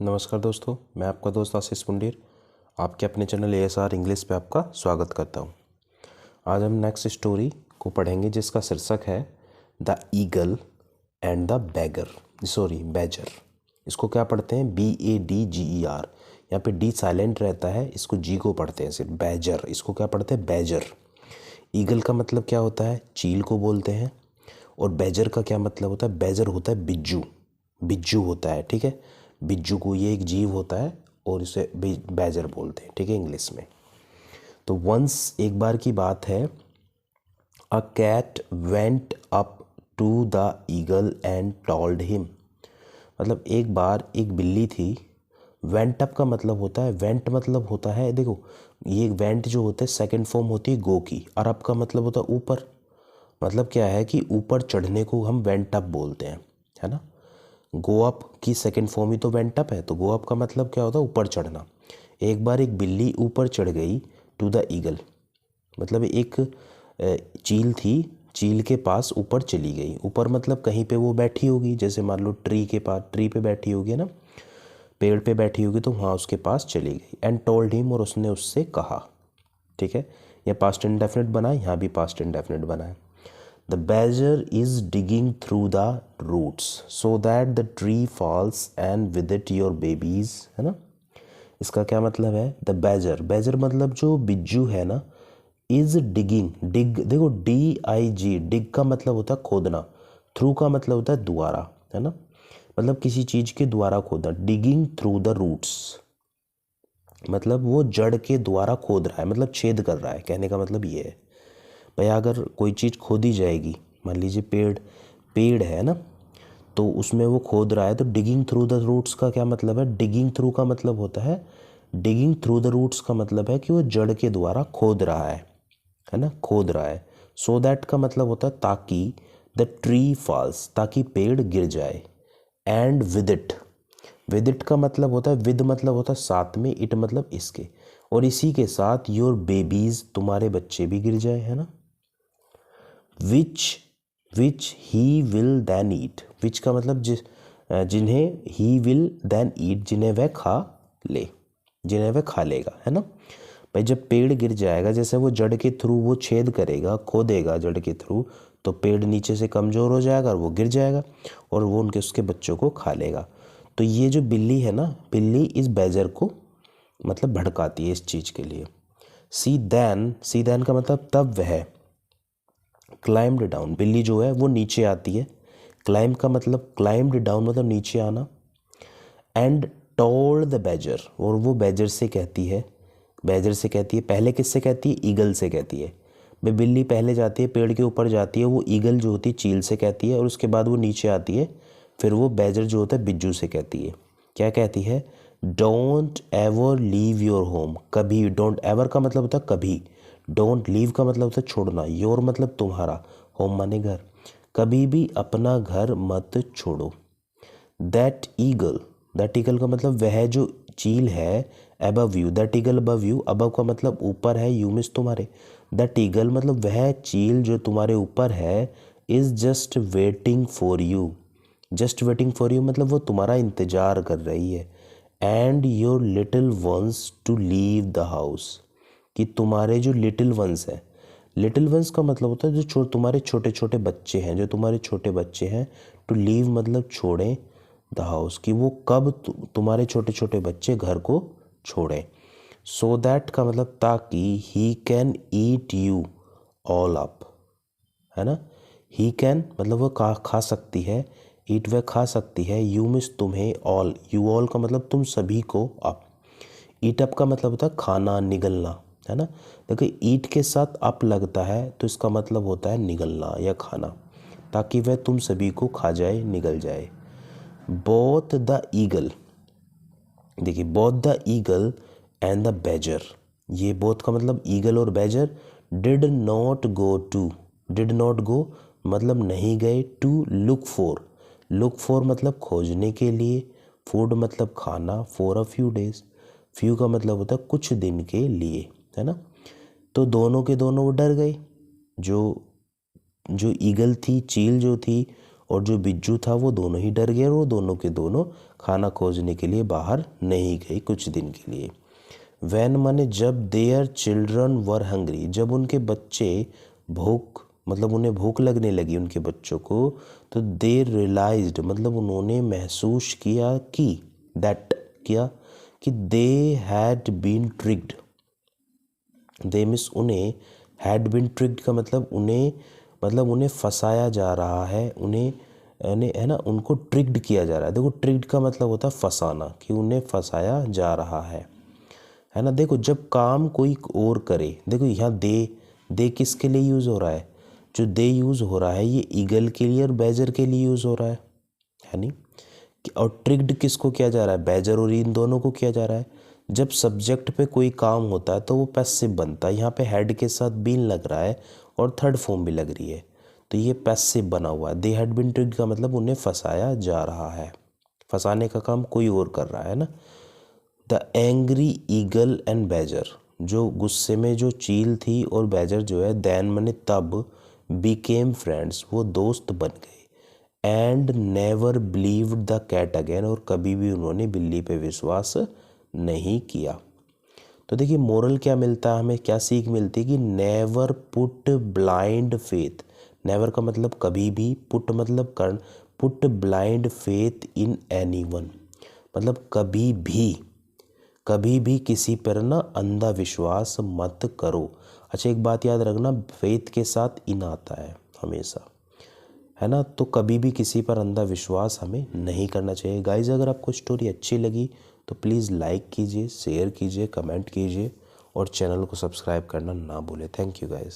नमस्कार दोस्तों, मैं आपका दोस्त आशीष पुंडीर आपके अपने चैनल ASR इंग्लिश पे आपका स्वागत करता हूँ। आज हम नेक्स्ट स्टोरी को पढ़ेंगे जिसका शीर्षक है the eagle and the badger. इसको क्या पढ़ते हैं? BADGER। यहाँ पे डी साइलेंट रहता है, इसको जी को पढ़ते हैं सिर्फ। बैजर, इसको क्या पढ़ते हैं? बैजर। ईगल का मतलब क्या होता है? चील को बोलते हैं। और बैजर का क्या मतलब होता है? बैजर होता है बिज्जू, बिज्जू होता है, ठीक है। बिज्जू को ये एक जीव होता है और इसे बैजर बोलते हैं, ठीक है, इंग्लिश में। तो वंस, एक बार की बात है, a cat went up to the eagle and told him. मतलब एक बार एक बिल्ली थी। वेंट अप का मतलब होता है, वेंट मतलब होता है, देखो ये वेंट जो होता है सेकंड फॉर्म होती है गो की, और अप का मतलब होता है ऊपर। मतलब क्या है कि ऊपर चढ़ने को हम वेंट अप बोलते हैं, है ना। गो अप की सेकंड फॉर्म ही तो वेंट अप है, तो गो अप का मतलब क्या होता है? ऊपर चढ़ना। एक बार एक बिल्ली ऊपर चढ़ गई टू द ईगल, मतलब एक चील थी, चील के पास ऊपर चली गई। ऊपर मतलब कहीं पे वो बैठी होगी, जैसे मान लो ट्री के पास, ट्री पे बैठी होगी ना, पेड़ पे बैठी होगी, तो वहाँ उसके पास चली गई। एंड टोल्ड हिम, और उसने उससे कहा, ठीक है। यह पास्ट इंडेफिनिट बना है, यहाँ भी पास्ट इंडेफिनिट बना है। The badger is digging through the roots so that the tree falls and with it your babies, है ना। इसका क्या मतलब है? द बैजर, बैजर मतलब जो बिज्जू है ना, इज डिगिंग, डिग देखो DIG, डिग का मतलब होता है खोदना, थ्रू का मतलब होता है द्वारा, है ना। मतलब किसी चीज के द्वारा खोदना। डिगिंग थ्रू द रूट्स मतलब वो जड़ के द्वारा खोद रहा है, मतलब छेद कर रहा है, कहने का मतलब ये है। भाई अगर कोई चीज़ खोदी जाएगी, मान लीजिए पेड़, पेड़ है ना, तो उसमें वो खोद रहा है, तो डिगिंग थ्रू द रूट्स का क्या मतलब है? डिगिंग थ्रू का मतलब होता है, डिगिंग थ्रू द रूट्स का मतलब है कि वो जड़ के द्वारा खोद रहा है ना, खोद रहा है। सो दैट का मतलब होता है ताकि, द ट्री फॉल्स, ताकि पेड़ गिर जाए। And with it, with it का मतलब होता है, विद मतलब होता है साथ में, इट मतलब इसके, और इसी के साथ योर बेबीज, तुम्हारे बच्चे भी गिर जाए, है ना। विच विच ही विल देन ईट, विच का मतलब जिन्हें ही विल देन ईट, जिन्हें वह खा ले, जिन्हें वह खा लेगा, है ना। भाई जब पेड़ गिर जाएगा, जैसे वो जड़ के थ्रू वो छेद करेगा, खोदेगा जड़ के थ्रू, तो पेड़ नीचे से कमज़ोर हो जाएगा और वो गिर जाएगा, और वो उनके उसके बच्चों को खा लेगा। तो ये जो बिल्ली है ना, बिल्ली इस बैजर को मतलब भड़काती है इस चीज़ के लिए। सी दैन का मतलब तब वह, क्लाइम्ड डाउन, बिल्ली जो है वो नीचे आती है। क्लाइम का मतलब, क्लाइम्ड डाउन मतलब नीचे आना। एंड टोल्ड द बैजर, और वो बैजर से कहती है, बैजर से कहती है, पहले किससे कहती है? ईगल से कहती है। भाई बिल्ली पहले जाती है, पेड़ के ऊपर जाती है, वो ईगल जो होती है चील से कहती है, और उसके बाद वो नीचे आती है, फिर वो बैजर जो होता है बिज्जू से कहती है। क्या कहती है? Don't ever leave your home, कभी, डोंट एवर का मतलब होता है कभी, डोंट लीव का मतलब होता है छोड़ना, योर मतलब तुम्हारा, होम माने घर, कभी भी अपना घर मत छोड़ो। दैट ईगल, दैट ईगल का मतलब वह जो चील है, above you, that eagle above you, above का मतलब ऊपर है, यू मिस तुम्हारे, दैट ईगल मतलब वह चील जो तुम्हारे ऊपर है, is just waiting for you, just waiting for you मतलब वो तुम्हारा इंतजार कर रही है। And your little ones to leave the house, कि तुम्हारे जो लिटिल वंस है, लिटिल वंस का मतलब होता है जो तुम्हारे छोटे छोटे बच्चे हैं, जो तुम्हारे छोटे बच्चे हैं, टू लीव मतलब छोड़ें, द हाउस कि वो कब तुम्हारे छोटे छोटे बच्चे घर को छोड़ें। सो दैट का मतलब ताकि, he can eat you all up, है ना। ही कैन मतलब वो खा सकती है, ईट वह खा सकती है, यू मिस तुम्हें, ऑल, यू ऑल का मतलब तुम सभी को, अप। ईट अप का मतलब होता है खाना, निगलना, है ना। देखिए ईट के साथ अप लगता है तो इसका मतलब होता है निगलना या खाना, ताकि वह तुम सभी को खा जाए, निगल जाए। बोथ द ईगल, देखिए both the eagle and the badger, ये बोथ का मतलब ईगल और badger, did not go to, did not go मतलब नहीं गए, to look for, look for मतलब खोजने के लिए, फूड मतलब खाना, for a few days, few का मतलब होता है कुछ दिन के लिए, है ना। तो दोनों के दोनों वो डर गए, जो जो ईगल थी, चील जो थी, और जो बिज्जू था वो दोनों ही डर गए और वो दोनों के दोनों खाना खोजने के लिए बाहर नहीं गए कुछ दिन के लिए। वैन माने जब देयर चिल्ड्रन वर हंग्री, जब उनके बच्चे भूख मतलब उन्हें भूख लगने लगी उनके बच्चों को, तो दे रियलाइज्ड मतलब उन्होंने महसूस किया कि दैट किया कि they had been tricked. They means उन्हें, हैड बीन ट्रिक्ड का मतलब उन्हें फंसाया जा रहा है, उन्हें है ना, उनको ट्रिक्ड किया जा रहा है। देखो ट्रिक्ड का मतलब होता है फंसाना, कि उन्हें फंसाया जा रहा है ना। देखो जब काम कोई और करे, देखो यहाँ दे किसके लिए यूज़ हो रहा है, जो दे यूज़ हो रहा है ये ईगल के लिए और बैजर के लिए यूज़ हो रहा है नहीं। और ट्रिक्ड किसको किया जा रहा है, बैजर और इन दोनों को किया जा रहा है। जब सब्जेक्ट पे कोई काम होता है तो वो पैसिव बनता है। यहाँ पे हेड के साथ बीन लग रहा है और थर्ड फॉर्म भी लग रही है, तो ये पैसिव बना हुआ है। दे हैड बीन ट्रिक्ड का मतलब उन्हें फंसाया जा रहा है, फंसाने का काम कोई और कर रहा है ना। The angry eagle and badger, जो गुस्से में जो चील थी और बैजर जो है, देन मैंने तब, बिकेम फ्रेंड्स वो दोस्त बन गए। And never believed the cat again, और कभी भी उन्होंने बिल्ली पे विश्वास नहीं किया। तो देखिए मोरल क्या मिलता है हमें, क्या सीख मिलती है कि never put blind faith. Never का मतलब कभी भी, पुट मतलब कर्ण, put blind faith in anyone मतलब कभी भी किसी पर ना अंधा विश्वास मत करो। अच्छा एक बात याद रखना, फेथ के साथ इन आता है हमेशा, है ना। तो कभी भी किसी पर अंधा विश्वास हमें नहीं करना चाहिए। गाइज अगर आपको स्टोरी अच्छी लगी तो प्लीज़ लाइक कीजिए, शेयर कीजिए, कमेंट कीजिए और चैनल को सब्सक्राइब करना ना भूलें। Thank you guys.